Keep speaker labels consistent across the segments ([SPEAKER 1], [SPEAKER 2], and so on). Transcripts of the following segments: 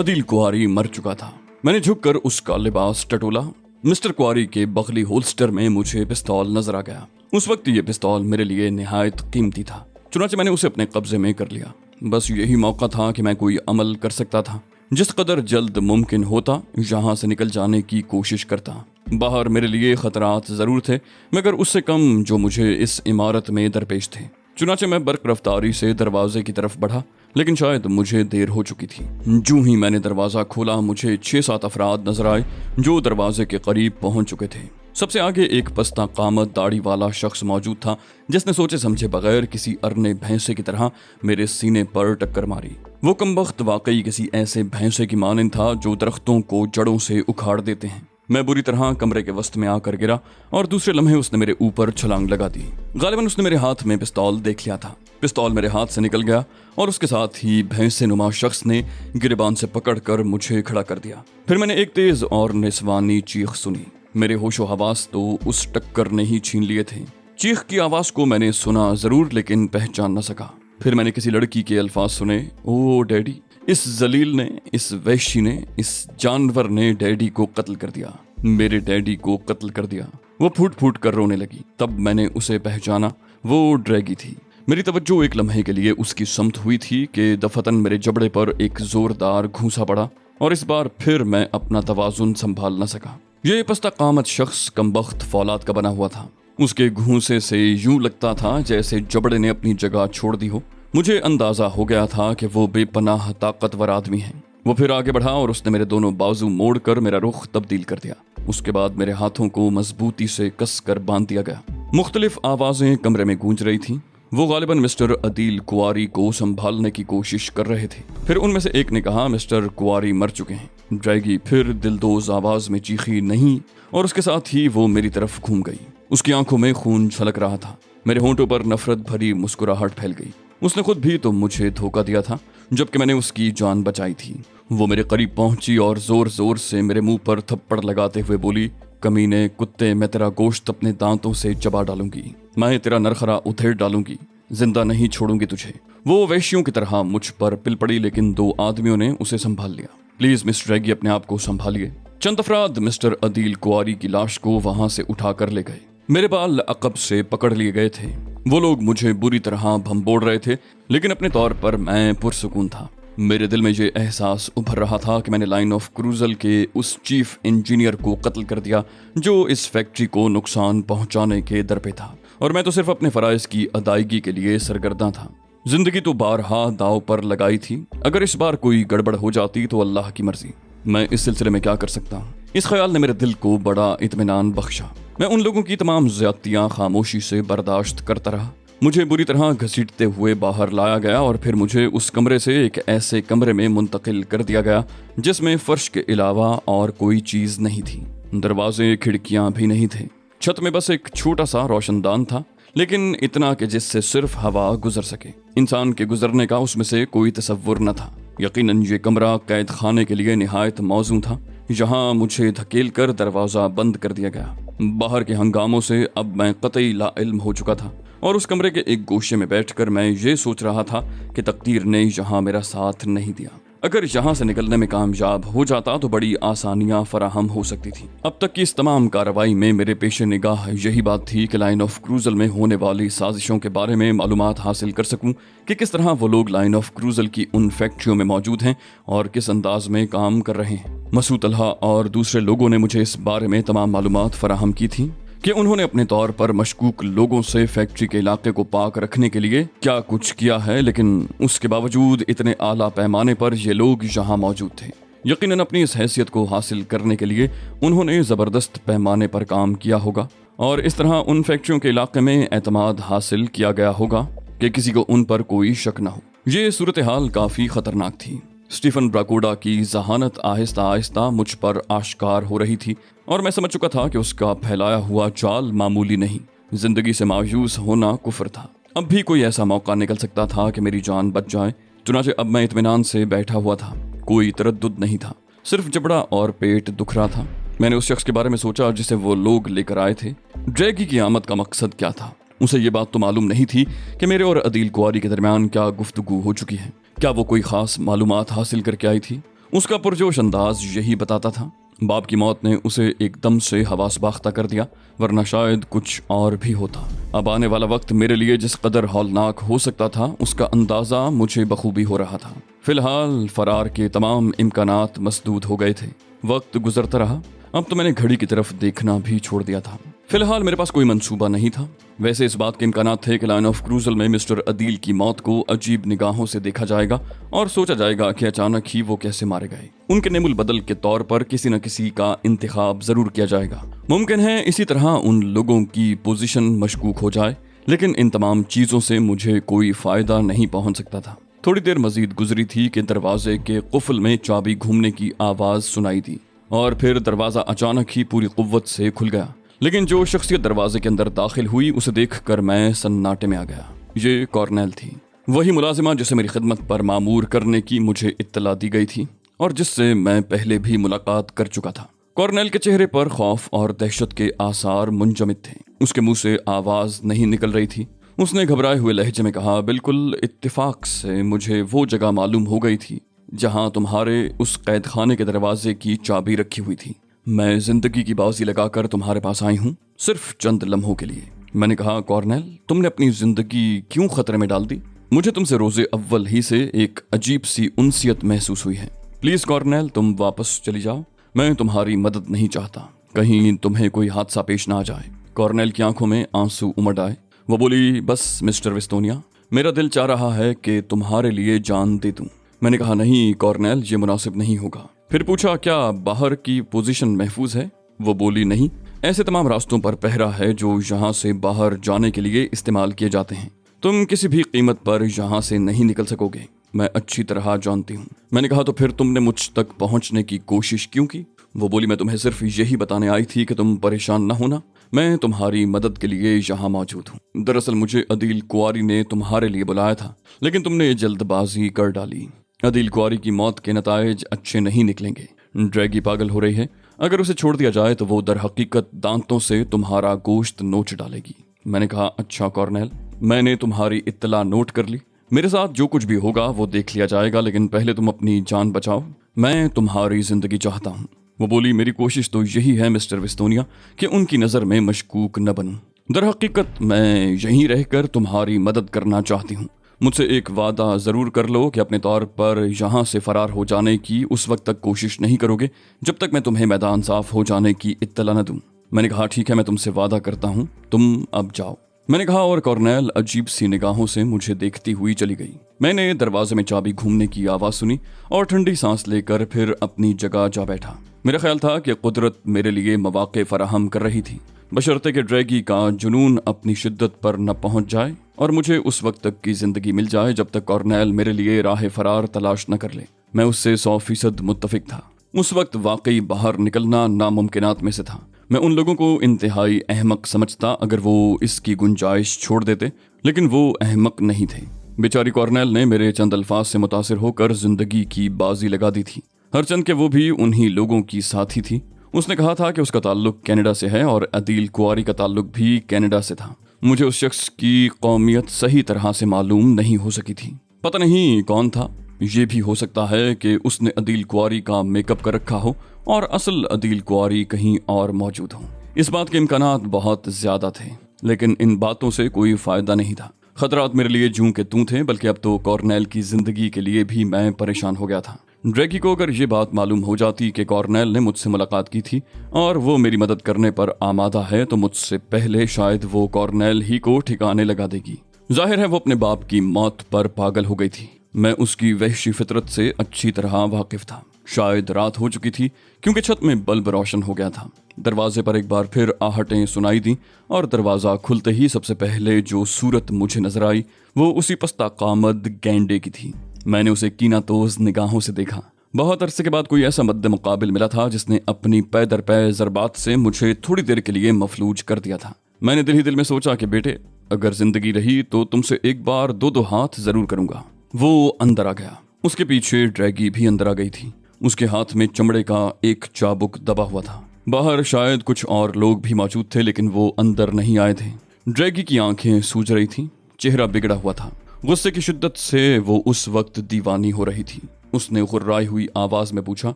[SPEAKER 1] अदील कुआरी मर चुका था। मैंने झुककर उसका लिबास टटोला। मिस्टर कुआरी के बगली होल्स्टर में मुझे पिस्तौल नजर आ गया। उस वक्त ये पिस्तौल मेरे लिए निहायत कीमती था, चुनांचे मैंने उसे अपने कब्जे में कर लिया। बस यही मौका था कि मैं कोई अमल कर सकता था। जिस कदर जल्द मुमकिन होता यहाँ से निकल जाने की कोशिश करता। बाहर मेरे लिए खतरात जरूर थे, मगर उससे कम जो मुझे इस इमारत में दरपेश थे। चुनांचे मैं बर्क रफ्तारी से दरवाजे की तरफ बढ़ा, लेकिन शायद मुझे देर हो चुकी थी। जूं ही मैंने दरवाजा खोला, मुझे 6-7 अफराद नजर आए जो दरवाजे के करीब पहुंच चुके थे। सबसे आगे एक पस्ता कामत दाढ़ी वाला शख्स मौजूद था, जिसने सोचे समझे बगैर किसी अरने भैंसे की तरह मेरे सीने पर टक्कर मारी। वो कमबख्त वाकई किसी ऐसे भैंसे की मानंद था जो दरख्तों को जड़ों से उखाड़ देते हैं। मैं बुरी तरह कमरे के वस्त में आकर गिरा और दूसरे लम्हे उसने मेरे ऊपर छलांग लगा दी। गालिबन उसने मेरे हाथ में पिस्तौल देख लिया था। पिस्तौल मेरे हाथ से निकल गया और उसके साथ ही भैंसे नुमा शख्स ने गिरबान से पकड़कर मुझे खड़ा कर दिया। फिर मैंने एक तेज और निस्वानी चीख सुनी। मेरे होशो हवास तो उस टक्कर ने ही छीन लिए थे। चीख की आवाज को मैंने सुना जरूर, लेकिन पहचान न सका। फिर मैंने किसी लड़की के अल्फाज सुने, ओ डैडी। इस जलील ने, इस वैश्य ने, इस जानवर ने डैडी को कत्ल कर दिया, मेरे डैडी को कत्ल कर दिया। वो फूट फूट कर रोने लगी। तब मैंने उसे पहचाना, वो ड्रैगी थी। मेरी तवज्जो एक लम्हे के लिए उसकी समत हुई थी कि दफतन मेरे जबड़े पर एक जोरदार घूंसा पड़ा और इस बार फिर मैं अपना तवाजुन संभाल न सका। ये पस्ता कामत शख्स कमबख्त फौलाद का बना हुआ था। उसके घूंसे से यूं लगता था जैसे जबड़े ने अपनी जगह छोड़ दी हो। मुझे अंदाजा हो गया था कि वो बेपनाह ताकतवर आदमी है। वो फिर आगे बढ़ा और उसने मेरे दोनों बाजू मोड़कर मेरा रुख तब्दील कर दिया। उसके बाद मेरे हाथों को मजबूती से कसकर बांध दिया गया। मुख्तलिफ आवाजें कमरे में गूंज रही थीं। वो गालिबन मिस्टर अदील कुआरी को संभालने की कोशिश कर रहे थे। फिर उनमें से एक ने कहा, मिस्टर कुआरी मर चुके हैं। ड्रैगी फिर दिलदोज आवाज में चीखी नहीं और उसके साथ ही वो मेरी तरफ घूम गई। उसकी आंखों में खून छलक रहा था। मेरे होंठों पर नफरत भरी मुस्कुराहट फैल गई। उसने खुद भी तो मुझे धोखा दिया था, जबकि मैंने उसकी जान बचाई थी। वो मेरे करीब पहुंची और जोर जोर से मेरे मुंह पर थप्पड़ लगाते हुए बोली, कमीने कुत्ते, मैं तेरा गोश्त अपने दांतों से चबा डालूंगी, मैं तेरा नरखरा उधेड़ डालूंगी, जिंदा नहीं छोड़ूंगी तुझे। वो वैश्यों की तरह मुझ पर पिल पड़ी, लेकिन 2 आदमियों ने उसे संभाल लिया। प्लीज मिस्टर ड्रैगी, अपने आप को संभालिए। चंद अफराद मिस्टर अदील कुआरी की लाश को वहां से उठा कर ले गए। मेरे बाल अकब से पकड़ लिए गए थे। वो लोग मुझे बुरी तरह भंबोड़ रहे थे, लेकिन अपने तौर पर मैं पुरसुकून था। मेरे दिल में ये एहसास उभर रहा था कि मैंने लाइन ऑफ क्रूजल के उस चीफ इंजीनियर को कत्ल कर दिया जो इस फैक्ट्री को नुकसान पहुंचाने के दर पे था, और मैं तो सिर्फ अपने फराइज की अदायगी के लिए सरगर्दा था। जिंदगी तो बारहा दाव पर लगाई थी। अगर इस बार कोई गड़बड़ हो जाती तो अल्लाह की मर्जी। मैं इस सिलसिले में क्या कर सकता हूँ? इस ख्याल ने मेरे दिल को बड़ा इत्मीनान बख्शा। मैं उन लोगों की तमाम ज्यादतियां खामोशी से बर्दाश्त करता रहा। मुझे बुरी तरह घसीटते हुए बाहर लाया गया और फिर मुझे उस कमरे से एक ऐसे कमरे में मुंतकिल कर दिया गया जिसमें फर्श के अलावा और कोई चीज नहीं थी। दरवाजे खिड़कियां भी नहीं थे। छत में बस एक छोटा सा रोशनदान था, लेकिन इतना कि जिससे सिर्फ हवा गुजर सके। इंसान के गुजरने का उसमें से कोई तसव्वुर न था। यकीनन ये कमरा कैद खाने के लिए निहायत मौजू था। यहाँ मुझे धकेल कर दरवाजा बंद कर दिया गया। बाहर के हंगामों से अब मैं कतई लाइल्म हो चुका था और उस कमरे के एक गोशे में बैठकर मैं ये सोच रहा था कि तकदीर ने यहाँ मेरा साथ नहीं दिया। अगर यहाँ से निकलने में कामयाब हो जाता तो बड़ी आसानियां फराहम हो सकती थी। अब तक की इस तमाम कार्रवाई में मेरे पेश निगाह यही बात थी कि लाइन ऑफ क्रूजल में होने वाली साजिशों के बारे में मालूमात हासिल कर सकूं कि किस तरह वो लोग लाइन ऑफ क्रूजल की उन फैक्ट्रियों में मौजूद हैं और किस अंदाज में काम कर रहे हैं। मसूद तलहा और दूसरे लोगों ने मुझे इस बारे में तमाम मालूमात फराहम की थी कि उन्होंने अपने तौर पर मशकूक लोगों से फैक्ट्री के इलाके को पाक रखने के लिए क्या कुछ किया है, लेकिन उसके बावजूद इतने आला पैमाने पर ये लोग यहाँ मौजूद थे। यकीनन अपनी इस हैसियत को हासिल करने के लिए उन्होंने ज़बरदस्त पैमाने पर काम किया होगा और इस तरह उन फैक्ट्रियों के इलाके में एतमाद हासिल किया गया होगा कि किसी को उन पर कोई शक न हो। ये सूरत हाल काफ़ी ख़तरनाक थी। स्टीफन ब्राकोडा की जहानत आहिस्ता आहिस्ता मुझ पर आश्कार हो रही थी और मैं समझ चुका था कि उसका फैलाया हुआ जाल मामूली नहीं। जिंदगी से मायूस होना कुफ्र था। अब भी कोई ऐसा मौका निकल सकता था कि मेरी जान बच जाए। चुनांचे अब मैं इत्मीनान से बैठा हुआ था। कोई तरद्दुद नहीं था, सिर्फ जबड़ा और पेट दुख रहा था। मैंने उस शख्स के बारे में सोचा जिसे वो लोग लेकर आए थे। ड्रैगी की आमद का मकसद क्या था? उसे ये बात तो मालूम नहीं थी कि मेरे और अदील कुआरी के दरमियान क्या गुफ्तगू हो चुकी है। क्या वो कोई खास मालूमात हासिल करके आई थी? उसका पुरजोश अंदाज यही बताता था। बाप की मौत ने उसे एकदम से हवास बाख्ता कर दिया, वरना शायद कुछ और भी होता। अब आने वाला वक्त मेरे लिए जिस कदर हौलनाक हो सकता था, उसका अंदाजा मुझे बखूबी हो रहा था। फिलहाल फरार के तमाम इम्कानात मसदूद हो गए थे। वक्त गुजरता रहा। अब तो मैंने घड़ी की तरफ देखना भी छोड़ दिया था। फिलहाल मेरे पास कोई मंसूबा नहीं था। वैसे इस बात के इम्कानात थे कि लाइन ऑफ क्रूजल में मिस्टर अदील की मौत को अजीब निगाहों से देखा जाएगा और सोचा जाएगा कि अचानक ही वो कैसे मारे गए। उनके नेमुल बदल के तौर पर किसी न किसी का इंतखाब जरूर किया जाएगा। मुमकिन है इसी तरह उन लोगों की पोजीशन मशकूक हो जाए, लेकिन इन तमाम चीजों से मुझे कोई फायदा नहीं पहुंच सकता था। थोड़ी देर मजीद गुजरी थी कि दरवाजे के कुफल में चाबी घूमने की आवाज सुनाई दी और फिर दरवाजा अचानक ही पूरी कुव्वत से खुल गया। लेकिन जो शख्सियत दरवाजे के अंदर दाखिल हुई उसे देखकर मैं सन्नाटे में आ गया। ये कॉर्नेल थी, वही मुलाजिमा जिसे मेरी खिदमत पर मामूर करने की मुझे इत्तला दी गई थी और जिससे मैं पहले भी मुलाकात कर चुका था। कॉर्नेल के चेहरे पर खौफ और दहशत के आसार मुंजमिद थे। उसके मुंह से आवाज नहीं निकल रही थी। उसने घबराए हुए लहजे में कहा, बिल्कुल इत्तेफाक से मुझे वो जगह मालूम हो गई थी जहां तुम्हारे उस कैद खाने के दरवाजे की चाबी रखी हुई थी। मैं जिंदगी की बाजी लगाकर तुम्हारे पास आई हूँ, सिर्फ चंद लम्हों के लिए। मैंने कहा, कॉर्नेल, तुमने अपनी जिंदगी क्यों खतरे में डाल दी? मुझे तुमसे रोजे अव्वल ही से एक अजीब सी उनसियत महसूस हुई है। प्लीज कॉर्नेल, तुम वापस चली जाओ। मैं तुम्हारी मदद नहीं चाहता, कहीं तुम्हें कोई हादसा पेश ना आ जाए। कॉर्नेल की आंखों में आंसू उमड़ आए। वो बोली, बस मिस्टर विस्तोनिया, मेरा दिल चाह रहा है कि तुम्हारे लिए जान दे दूं। मैंने कहा, नहीं कॉर्नेल, ये मुनासिब नहीं होगा। फिर पूछा, क्या बाहर की पोजीशन महफूज है? वो बोली, नहीं, ऐसे तमाम रास्तों पर पहरा है जो यहाँ से बाहर जाने के लिए इस्तेमाल किए जाते हैं। तुम किसी भी कीमत पर यहाँ से नहीं निकल सकोगे, मैं अच्छी तरह जानती हूँ। मैंने कहा, तो फिर तुमने मुझ तक पहुँचने की कोशिश क्यों की? वो बोली, मैं तुम्हें सिर्फ यही बताने आई थी कि तुम परेशान न होना, मैं तुम्हारी मदद के लिए यहाँ मौजूद हूँ। दरअसल मुझे अदील कुआरी ने तुम्हारे लिए बुलाया था, लेकिन तुमने जल्दबाजी कर डाली। अदील कुआरी की मौत के नतायज अच्छे नहीं निकलेंगे। ड्रैगी पागल हो रही है, अगर उसे छोड़ दिया जाए तो वो दर हकीकत दांतों से तुम्हारा गोश्त नोच डालेगी। मैंने कहा, अच्छा कॉर्नेल, मैंने तुम्हारी इत्तला नोट कर ली। मेरे साथ जो कुछ भी होगा वो देख लिया जाएगा, लेकिन पहले तुम अपनी जान बचाओ। मैं तुम्हारी जिंदगी चाहता हूँ। वो बोली, मेरी कोशिश तो यही है मिस्टर विस्तोनिया कि उनकी नज़र में मशकूक न बनूं। दर हकीकत मैं यहीं रहकर तुम्हारी मदद करना चाहती हूँ। मुझसे एक वादा ज़रूर कर लो कि अपने तौर पर यहाँ से फ़रार हो जाने की उस वक्त तक कोशिश नहीं करोगे जब तक मैं तुम्हें मैदान साफ हो जाने की इत्तला न दूं। मैंने कहा, ठीक है, मैं तुमसे वादा करता हूँ, तुम अब जाओ। मैंने कहा, और कॉर्नेल अजीब सी निगाहों से मुझे देखती हुई चली गई। मैंने दरवाजे में चाबी घूमने की आवाज़ सुनी और ठंडी सांस लेकर फिर अपनी जगह जा बैठा। मेरा ख्याल था कि कुदरत मेरे लिए मौके फराहम कर रही थी, बशर्ते कि ड्रैगी का जुनून अपनी शिद्दत पर न पहुंच जाए और मुझे उस वक्त तक की जिंदगी मिल जाए जब तक कॉर्नेल मेरे लिए राह फरार तलाश न कर ले। मैं उससे 100% मुत्तफिक था। उस वक्त वाकई बाहर निकलना नामुमकिनात में से था। मैं उन लोगों को इंतहाई अहमक समझता अगर वो इसकी गुंजाइश छोड़ देते, लेकिन वो अहमक नहीं थे। बेचारी कॉर्नेल ने मेरे चंद अल्फाज से मुतासिर होकर जिंदगी की बाजी लगा दी थी, हरचंद के वो भी उन्हीं लोगों की साथी थी। उसने कहा था कि उसका ताल्लुक कनाडा से है और अदील कुआरी का ताल्लुक भी कनाडा से था। मुझे उस शख्स की कौमियत सही तरह से मालूम नहीं हो सकी थी। पता नहीं कौन था। ये भी हो सकता है कि उसने अदील कुआरी का मेकअप कर रखा हो और असल अदील कुआरी कहीं और मौजूद हो। इस बात के इम्कानात बहुत ज्यादा थे, लेकिन इन बातों से कोई फायदा नहीं था। खतरात मेरे लिए जूं के तूं थे, बल्कि अब तो कॉर्नेल की जिंदगी के लिए भी मैं परेशान हो गया था। ड्रैगी को अगर ये बात मालूम हो जाती कि कॉर्नेल ने मुझसे मुलाकात की थी और वो मेरी मदद करने पर आमादा है, तो मुझसे पहले शायद वो कॉर्नेल ही को ठिकाने लगा देगी। जाहिर है वो अपने बाप की मौत पर पागल हो गई थी। मैं उसकी वहशी फितरत से अच्छी तरह वाकिफ था। शायद रात हो चुकी थी क्योंकि छत में बल्ब रोशन हो गया था। दरवाजे पर एक बार फिर आहटें सुनाई दी और दरवाजा खुलते ही सबसे पहले जो सूरत मुझे नजर आई वो उसी पस्ता कामद गैंडे की थी। मैंने उसे कीनातोज निगाहों से देखा। बहुत अरसे के बाद कोई ऐसा मद्दे मुकाबिल मिला था जिसने अपनी पै दर पै ज़रबात से मुझे थोड़ी देर के लिए मफलूज कर दिया था। मैंने दिल ही दिल में सोचा कि बेटे, अगर जिंदगी रही तो तुमसे एक बार दो हाथ जरूर करूंगा। वो अंदर आ गया। उसके पीछे ड्रैगी भी अंदर आ गई थी। उसके हाथ में चमड़े का एक चाबुक दबा हुआ था। बाहर शायद कुछ और लोग भी मौजूद थे, लेकिन वो अंदर नहीं आए थे। ड्रैगी की आंखें सूज रही थी, चेहरा बिगड़ा हुआ था। गुस्से की शिद्दत से वो उस वक्त दीवानी हो रही थी। اس نے غرائی ہوئی آواز میں پوچھا۔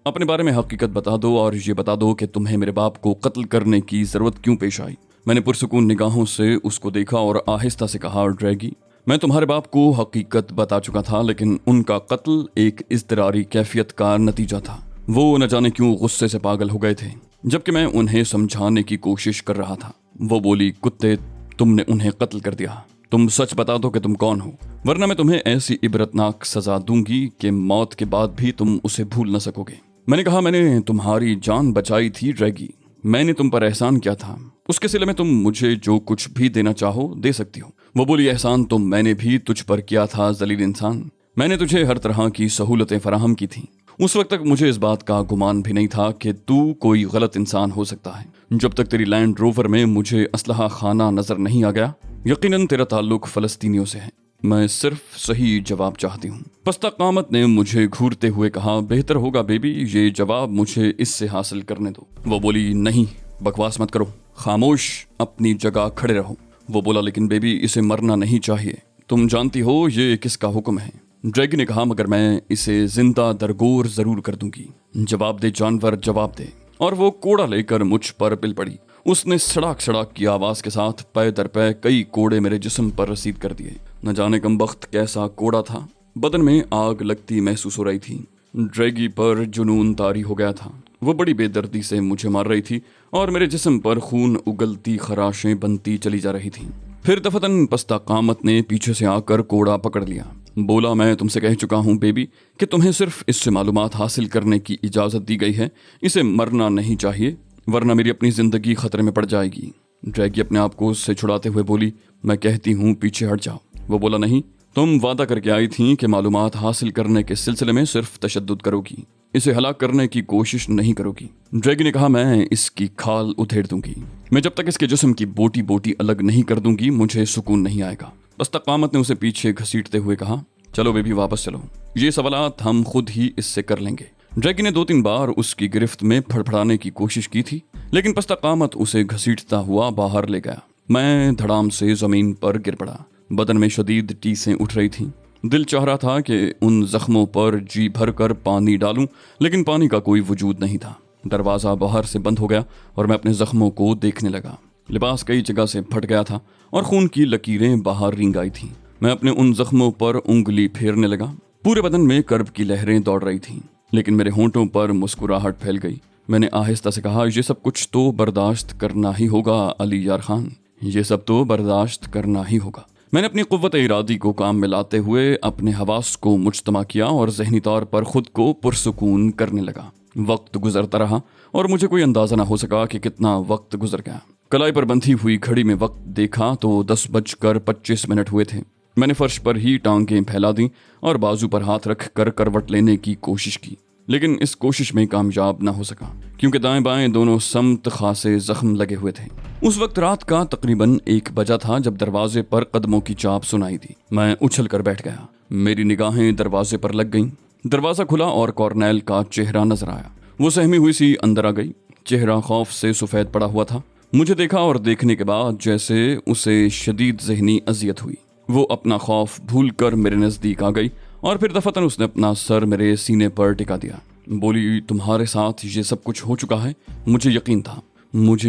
[SPEAKER 1] اپنے بارے میں حقیقت بتا دو اور یہ بتا دو کہ تمہیں میرے باپ کو قتل کرنے کی ضرورت کیوں پیش آئی۔ میں نے پرسکون نگاہوں سے اس کو دیکھا اور آہستہ سے کہا، ڈریگی، میں تمہارے باپ کو حقیقت بتا چکا تھا، لیکن ان کا قتل ایک اضطراری کیفیت کا نتیجہ تھا۔ وہ نہ جانے کیوں غصے سے پاگل ہو گئے تھے جبکہ میں انہیں سمجھانے کی کوشش کر رہا تھا۔ وہ بولی، کتے، تم نے انہیں قتل کر دیا۔ تم سچ بتا دو کہ تم کون ہو، ورنہ میں تمہیں ایسی عبرتناک سزا دوں گی کہ موت کے بعد بھی تم اسے بھول نہ سکو گے۔ میں نے کہا، میں نے تمہاری جان بچائی تھی ڈریگی، میں نے تم پر احسان کیا تھا، اس کے صلے میں تم مجھے جو کچھ بھی دینا چاہو دے سکتی ہو۔ وہ بولی، احسان تو میں نے بھی تجھ پر کیا تھا ذلیل انسان، میں نے تجھے ہر طرح کی سہولتیں فراہم کی تھیں۔ اس وقت تک مجھے اس بات کا گمان بھی نہیں تھا کہ تو کوئی غلط انسان ہو سکتا ہے۔ جب تک تیری لینڈ روور میں مجھے اسلحہ خانہ نظر نہیں آ گیا، یقیناً تیرا تعلق فلسطینیوں سے ہے۔ میں صرف صحیح جواب چاہتی ہوں۔ پستہ قامت نے مجھے گھورتے ہوئے کہا، بہتر ہوگا بیبی یہ جواب مجھے اس سے حاصل کرنے دو۔ وہ بولی، نہیں، بکواس مت کرو، خاموش اپنی جگہ کھڑے رہو۔ وہ بولا، لیکن بیبی اسے مرنا نہیں چاہیے، تم جانتی ہو یہ کس کا حکم ہے۔ ڈریگی نے کہا، مگر میں اسے زندہ درگور ضرور کر دوں گی۔ جواب دے جانور، جواب دے۔ اور وہ کوڑا لے کر مجھ پر پل پڑی۔ اس نے سڑاک سڑاک کی آواز کے ساتھ پے در پے کئی کوڑے میرے جسم پر رسید کر دیے۔ نہ جانے کم بخت کیسا کوڑا تھا، بدن میں آگ لگتی محسوس ہو رہی تھی۔ ڈریگی پر جنون طاری ہو گیا تھا، وہ بڑی بے دردی سے مجھے مار رہی تھی اور میرے جسم پر خون اگلتی خراشیں بنتی چلی جا رہی تھیں۔ پھر دفتن پستہ قامت نے پیچھے سے آ کر کوڑا پکڑ لیا۔ بولا، میں تم سے کہہ چکا ہوں بیبی کہ تمہیں صرف اس سے معلومات حاصل کرنے کی اجازت دی گئی ہے، اسے مرنا نہیں چاہیے ورنہ میری اپنی زندگی خطرے میں پڑ جائے گی۔ ڈریگی اپنے آپ کو اس سے چھڑاتے ہوئے بولی، میں کہتی ہوں پیچھے ہٹ جاؤ۔ وہ بولا، نہیں، تم وعدہ کر کے آئی تھیں کہ معلومات حاصل کرنے کے سلسلے میں صرف تشدد کرو گی، اسے ہلاک کرنے کی کوشش نہیں کرو گی۔ ڈریگی نے کہا، میں اس کی کھال ادھیڑ دوں گی، میں جب تک اس کے جسم کی بوٹی بوٹی الگ نہیں کر دوں گی مجھے سکون نہیں آئے گا۔ پستہ قامت نے اسے پیچھے گھسیٹتے ہوئے کہا، چلو بیبی واپس چلو، یہ سوالات ہم خود ہی اس سے کر لیں گے۔ ڈریگی نے 2-3 بار اس کی گرفت میں پھڑپڑانے کی کوشش کی تھی، لیکن پستہ قامت اسے گھسیٹتا ہوا باہر لے گیا۔ میں دھڑام سے زمین پر گر پڑا، بدن میں شدید ٹیسیں اٹھ رہی تھیں۔ دل چاہ رہا تھا کہ ان زخموں پر جی بھر کر پانی ڈالوں، لیکن پانی کا کوئی وجود نہیں تھا۔ دروازہ باہر سے بند ہو گیا اور میں اپنے زخموں کو دیکھنے لگا۔ لباس کئی جگہ سے پھٹ گیا تھا اور خون کی لکیریں باہر رنگ آئی تھیں۔ میں اپنے ان زخموں پر انگلی پھیرنے لگا۔ پورے بدن میں کرب کی لہریں دوڑ رہی تھیں، لیکن میرے ہونٹوں پر مسکراہٹ پھیل گئی۔ میں نے آہستہ سے کہا، یہ سب کچھ تو برداشت کرنا ہی ہوگا علی یار خان، یہ سب تو برداشت کرنا ہی ہوگا۔ میں نے اپنی قوت ارادی کو کام میں لاتے ہوئے اپنے حواس کو مجتمع کیا اور ذہنی طور پر خود کو پرسکون کرنے لگا۔ وقت گزرتا رہا اور مجھے کوئی اندازہ نہ ہو سکا کہ کتنا وقت گزر گیا۔ کلائی پر بندھی ہوئی گھڑی میں وقت دیکھا تو 10:25 ہوئے تھے۔ میں نے فرش پر ہی ٹانگیں پھیلا دیں اور بازو پر ہاتھ رکھ کر کروٹ لینے کی کوشش کی، لیکن اس کوشش میں کامیاب نہ ہو سکا کیونکہ دائیں بائیں دونوں سمت خاصے زخم لگے ہوئے تھے۔ اس وقت رات کا تقریباً 1 بجا تھا جب دروازے پر قدموں کی چاپ سنائی دی۔ میں اچھل کر بیٹھ گیا، میری نگاہیں دروازے پر لگ گئیں۔ دروازہ کھلا اور کارنیل کا چہرہ نظر آیا۔ وہ سہمی ہوئی سی اندر آ گئی، چہرہ خوف سے سفید پڑا ہوا تھا۔ مجھے دیکھا اور دیکھنے کے بعد جیسے اسے شدید ذہنی اذیت ہوئی، وہ اپنا خوف بھول کر میرے نزدیک آ گئی اور پھر دفتن اس نے اپنا سر میرے سینے پر ٹکا دیا۔ بولی، تمہارے ساتھ یہ سب کچھ ہو چکا ہے، مجھے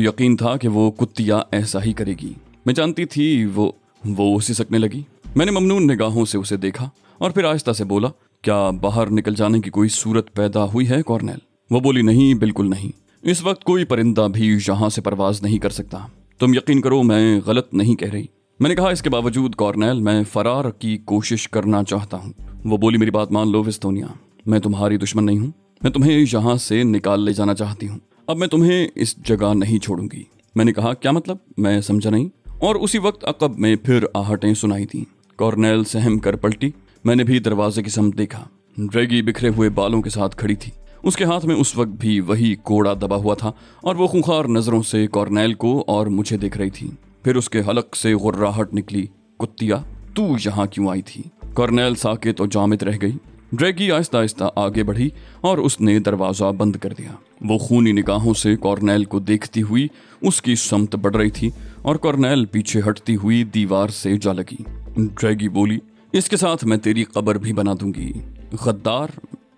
[SPEAKER 1] یقین تھا کہ وہ کتیا ایسا ہی کرے گی۔ میں جانتی تھی وہ سسکنے لگی۔ میں نے ممنون نگاہوں سے اسے دیکھا اور پھر آہستہ سے بولا، کیا باہر نکل جانے کی کوئی صورت پیدا ہوئی ہے کارنیل؟ وہ بولی، نہیں، بالکل نہیں، اس وقت کوئی پرندہ بھی یہاں سے پرواز نہیں کر سکتا، تم یقین کرو میں غلط نہیں کہہ رہی۔ میں نے کہا، اس کے باوجود کارنیل میں فرار کی کوشش کرنا چاہتا ہوں۔ وہ بولی، میری بات مان لو وستونیا، میں تمہاری دشمن نہیں ہوں، میں تمہیں یہاں سے نکال لے جانا چاہتی ہوں، اب میں تمہیں اس جگہ نہیں چھوڑوں گی۔ میں نے کہا، کیا مطلب؟ میں سمجھا نہیں۔ اور اسی وقت عقب میں پھر آہٹیں سنائی تھیں۔ کارنیل سہم کر پلٹی، میں نے بھی دروازے کی سمت دیکھا۔ ڈریگی بکھرے ہوئے بالوں کے ساتھ کھڑی تھی، اس کے ہاتھ میں اس وقت بھی وہی کوڑا دبا ہوا تھا اور وہ خونخوار نظروں سے کارنیل کو اور مجھے دیکھ رہی تھی۔ پھر اس کے حلق سے غراہٹ نکلی، کتیا، تو یہاں کیوں آئی تھی؟ کارنیل ساکت و جامد رہ گئی۔ ڈریگی آہستہ آہستہ آگے بڑھی اور اس نے دروازہ بند کر دیا۔ وہ خونی نگاہوں سے کارنیل کو دیکھتی ہوئی اس کی سمت بڑھ رہی تھی اور کارنیل پیچھے ہٹتی ہوئی دیوار سے جا لگی۔ ڈریگی بولی، اس کے ساتھ میں تیری قبر بھی بنا دوں گی، غدار،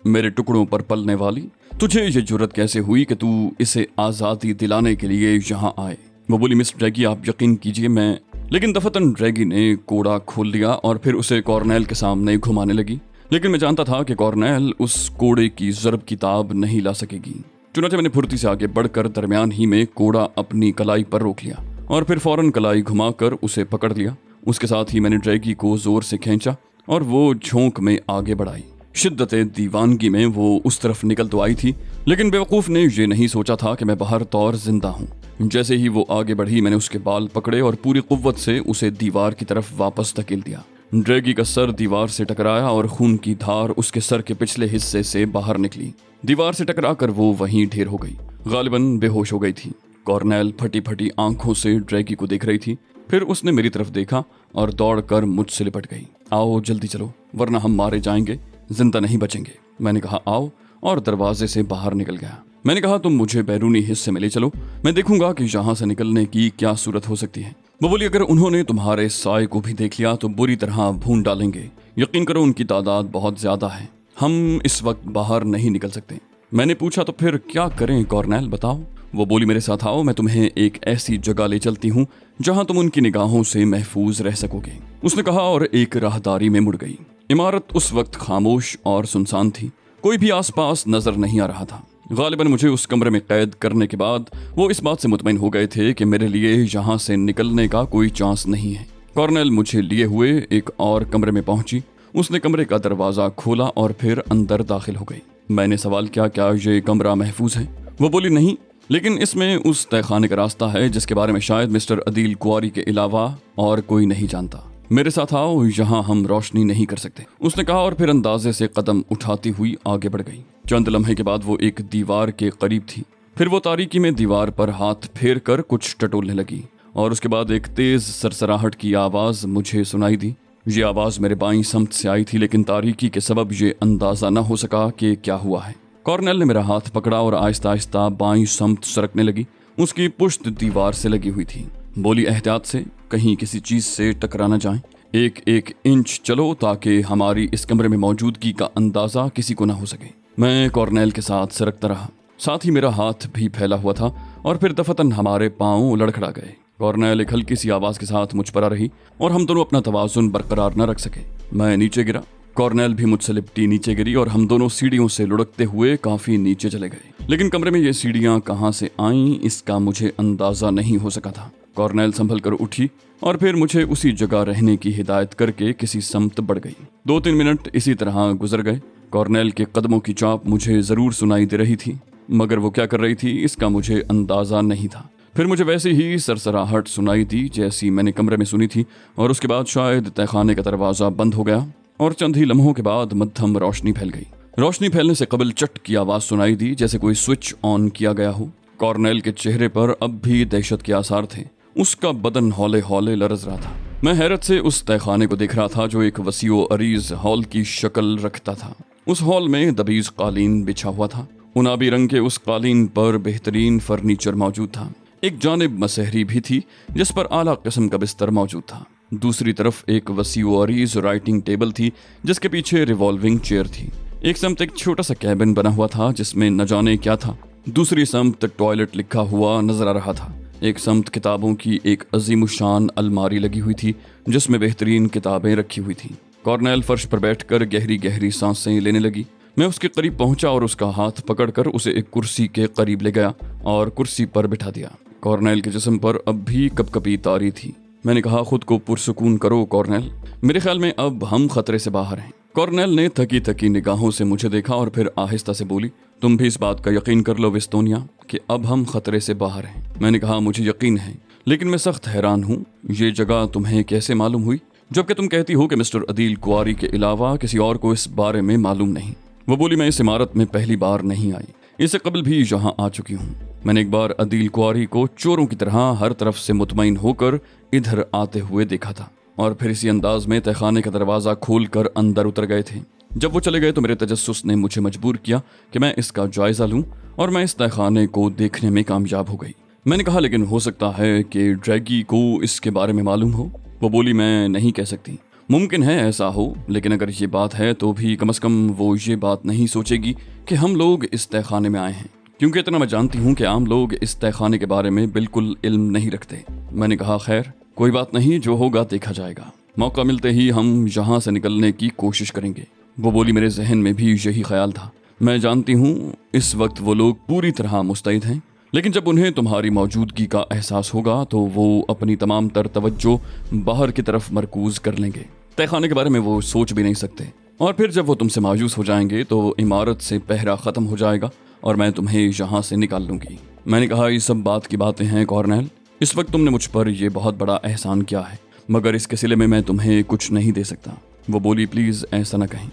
[SPEAKER 1] मेरे टुकड़ों पर पलने वाली, तुझे ये जुर्रत कैसे हुई कि तू इसे आज़ादी दिलाने के लिए यहाँ आए? वो बोली, मिस ड्रैगी आप यकीन कीजिए मैं। लेकिन दफतन ड्रैगी ने कोड़ा खोल लिया और फिर उसे कॉर्नेल के सामने घुमाने लगी। लेकिन मैं जानता था कि कॉर्नेल उस कोड़े की ज़रब किताब नहीं ला सकेगी। चुनांचे मैंने फुर्ती से आगे बढ़कर दरमियान ही में कोड़ा अपनी कलाई पर रोक लिया और फिर फौरन कलाई घुमाकर उसे पकड़ लिया। उसके साथ ही मैंने ड्रैगी को जोर से खींचा और वो झोंक में आगे बढ़ाई। शिद्दत दीवानगी में वो उस तरफ निकल तो आई थी, लेकिन बेवकूफ़ ने ये नहीं सोचा था कि मैं बाहर तौर जिंदा हूँ। जैसे ही वो आगे बढ़ी, मैंने उसके बाल पकड़े और पूरी कुव्वत से उसे दीवार की तरफ वापस धकेल दिया। ड्रैगी का सर दीवार से टकराया और खून की धार उसके सर के पिछले हिस्से से बाहर निकली। दीवार से टकराकर वो वहीं ढेर हो गई, गालिबन बेहोश हो गई थी। कॉर्नेल फटी फटी आंखों से ड्रैगी को देख रही थी। फिर उसने मेरी तरफ देखा और दौड़कर मुझसे लिपट गई। आओ जल्दी चलो, वरना हम मारे जाएंगे, जिंदा नहीं बचेंगे। मैंने कहा आओ, और दरवाजे से बाहर निकल गया। मैंने कहा तुम मुझे बैरूनी हिस्से में ले चलो, मैं देखूंगा कि यहाँ से निकलने की क्या सूरत हो सकती है। वो बोली, अगर उन्होंने तुम्हारे साए को भी देख लिया तो बुरी तरह भून डालेंगे। यकीन करो उनकी तादाद बहुत ज्यादा है, हम इस वक्त बाहर नहीं निकल सकते। मैंने पूछा तो फिर क्या करें कॉर्नेल, बताओ। वो बोली, मेरे साथ आओ, मैं तुम्हें एक ऐसी जगह ले चलती हूँ जहाँ तुम उनकी निगाहों से महफूज रह सकोगे। उसने कहा और एक राहदारी में मुड़ गई। इमारत उस वक्त खामोश और सुनसान थी, कोई भी आसपास नजर नहीं आ रहा था। गालिबन मुझे उस कमरे में कैद करने के बाद वो इस बात से मुतमईन हो गए थे कि मेरे लिए यहाँ से निकलने का कोई चांस नहीं है। कॉर्नेल मुझे लिए हुए एक और कमरे में पहुंची। उसने कमरे का दरवाजा खोला और फिर अंदर दाखिल हो गई। मैंने सवाल किया, क्या ये कमरा महफूज है? वो बोली, नहीं, लेकिन इसमें उस तहखाने का रास्ता है जिसके बारे में शायद मिस्टर अदील कुआरी के अलावा और कोई नहीं जानता। मेरे साथ आओ, यहाँ हम रोशनी नहीं कर सकते, उसने कहा और फिर अंदाजे से कदम उठाती हुई आगे बढ़ गई। चंद लम्हे के बाद वो एक दीवार के करीब थी। फिर वो तारीकी में दीवार पर हाथ फेर कर कुछ टटोलने लगी और उसके बाद एक तेज सरसराहट की आवाज मुझे सुनाई दी। ये आवाज मेरे बाईं समत से आई थी, लेकिन तारीकी के सबब ये अंदाजा न हो सका कि क्या हुआ है। कॉर्नेल ने मेरा हाथ पकड़ा और आहिस्ता आहिस्ता बाईं समत सरकने लगी। उसकी पुश्त दीवार से लगी हुई थी। बोली, एहतियात से, कहीं किसी चीज से टकरा न जाएं। एक एक इंच चलो ताकि हमारी इस कमरे में मौजूदगी का अंदाजा किसी को न हो सके। मैं कॉर्नेल के साथ सरकता रहा, साथ ही मेरा हाथ भी फैला हुआ था और फिर दफतन हमारे पांव लड़खड़ा गए। कॉर्नेल एक हल्की सी आवाज के साथ मुझ पर आ रही और हम दोनों अपना तवाजुन बरकरार न रख सके। मैं नीचे गिरा, कॉर्नेल भी मुझसे लिपटी नीचे गिरी और हम दोनों सीढ़ियों से लुढ़कते हुए काफी नीचे चले गए। लेकिन कमरे में ये सीढ़ियां कहां से आईं इसका मुझे अंदाजा नहीं हो सका था। कॉर्नेल संभल कर उठी और फिर मुझे उसी जगह रहने की हिदायत करके किसी समत बढ़ गई। 2-3 मिनट इसी तरह गुजर गए। कॉर्नेल के कदमों की चाप मुझे जरूर सुनाई दे रही थी, मगर वो क्या कर रही थी इसका मुझे अंदाजा नहीं था। फिर मुझे वैसे ही सरसराहट सुनाई दी जैसी मैंने कमरे में सुनी थी और उसके बाद शायद तहखाने का दरवाजा बंद हो गया और चंद ही लम्हों के बाद मध्यम रोशनी फैल गई। रोशनी फैलने से कबल चट की आवाज सुनाई दी जैसे कोई स्विच ऑन किया गया हो। कॉर्नेल के चेहरे पर अब भी दहशत के आसार थे। उसका बदन हौले हौले लरज रहा था। मैं हैरत से उस तहखाने को देख रहा था जो एक वसीओ अरीज हॉल की शक्ल रखता था। उस हॉल में दबीज कालीन बिछा हुआ था। उनाबी रंग के उस कालीन पर बेहतरीन फर्नीचर मौजूद था। एक जानिब मसहरी भी थी जिस पर आला किस्म का बिस्तर मौजूद था। दूसरी तरफ एक वसीओ अरीज राइटिंग टेबल थी जिसके पीछे रिवॉल्विंग चेयर थी। एक समत एक छोटा सा कैबिन बना हुआ था जिसमें न जाने क्या था। दूसरी समत टॉयलेट लिखा हुआ नजर आ रहा था। एक समत किताबों की एक अजीमुशान अलमारी लगी हुई थी जिसमें बेहतरीन किताबें रखी हुई थी। कॉर्नेल फर्श पर बैठकर गहरी गहरी सांसें लेने लगी। मैं उसके करीब पहुंचा और उसका हाथ पकड़कर उसे एक कुर्सी के करीब ले गया और कुर्सी पर बिठा दिया। कॉर्नेल के जिस्म पर अब भी कपकपी तारी थी। मैंने कहा, खुद को पुरसुकून करो कॉर्नेल, मेरे ख्याल में अब हम खतरे से बाहर हैं। कॉर्नेल ने थकी थकी निगाहों से मुझे देखा और फिर आहिस्ता से बोली, तुम भी इस बात का यकीन कर लो विस्तोनिया कि अब हम खतरे से बाहर हैं। मैंने कहा, मुझे यकीन है, लेकिन मैं सख्त हैरान हूँ, ये जगह तुम्हें कैसे मालूम हुई जबकि तुम कहती हो कि मिस्टर अदील कुआरी के अलावा किसी और को इस बारे में मालूम नहीं। वो बोली, मैं इस इमारत में पहली बार नहीं आई, इससे कबल भी यहाँ आ चुकी हूँ। मैंने एक बार अदील कुआरी को चोरों की तरह हर तरफ से मुतमईन होकर इधर आते हुए देखा था और फिर इसी अंदाज में तहखाने का दरवाजा खोलकर अंदर उतर गए थे। जब वो चले गए तो मेरे तजस्सुस ने मुझे मजबूर किया कि मैं इसका जायजा लूं और मैं इस तहखाने को देखने में कामयाब हो गई। मैंने कहा, लेकिन हो सकता है कि ड्रैगी को इसके बारे में मालूम हो। वो बोली, मैं नहीं कह सकती। मुमकिन है ऐसा हो, लेकिन अगर ये बात है तो भी कम से कम वो ये बात नहीं सोचेगी कि हम लोग इस तहखाने में आए हैं, क्योंकि इतना मैं जानती हूँ कि आम लोग इस तहखाने के बारे में बिल्कुल इल्म नहीं रखते। मैंने कहा खैर कोई बात नहीं, जो होगा देखा जाएगा, मौका मिलते ही हम यहाँ से निकलने की कोशिश करेंगे। वो बोली मेरे जहन में भी यही ख्याल था। मैं जानती हूँ इस वक्त वो लोग पूरी तरह मुस्तैद हैं, लेकिन जब उन्हें तुम्हारी मौजूदगी का एहसास होगा तो वो अपनी तमाम तर तवज्जो बाहर की तरफ मरकूज कर लेंगे। तहखाने के बारे में वो सोच भी नहीं सकते, और फिर जब वो तुमसे मायूस हो जाएंगे तो इमारत से पहरा ख़त्म हो जाएगा और मैं तुम्हें यहाँ से निकाल लूँगी। मैंने कहा ये सब बात की बातें हैं कॉर्नेल, इस वक्त तुमने मुझ पर यह बहुत बड़ा एहसान किया है, मगर इसके सिले में मैं तुम्हें कुछ नहीं दे सकता। वो बोली प्लीज़ ऐसा ना कहें।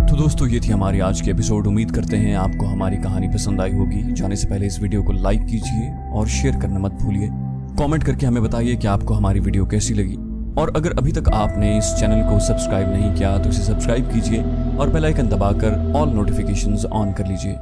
[SPEAKER 2] तो दोस्तों ये थी हमारी आज की एपिसोड। उम्मीद करते हैं आपको हमारी कहानी पसंद आई होगी। जाने से पहले इस वीडियो को लाइक कीजिए और शेयर करना मत भूलिए। कमेंट करके हमें बताइए कि आपको हमारी वीडियो कैसी लगी, और अगर अभी तक आपने इस चैनल को सब्सक्राइब नहीं किया तो इसे सब्सक्राइब कीजिए और बेल आइकन दबाकर ऑल नोटिफिकेशंस ऑन कर लीजिए।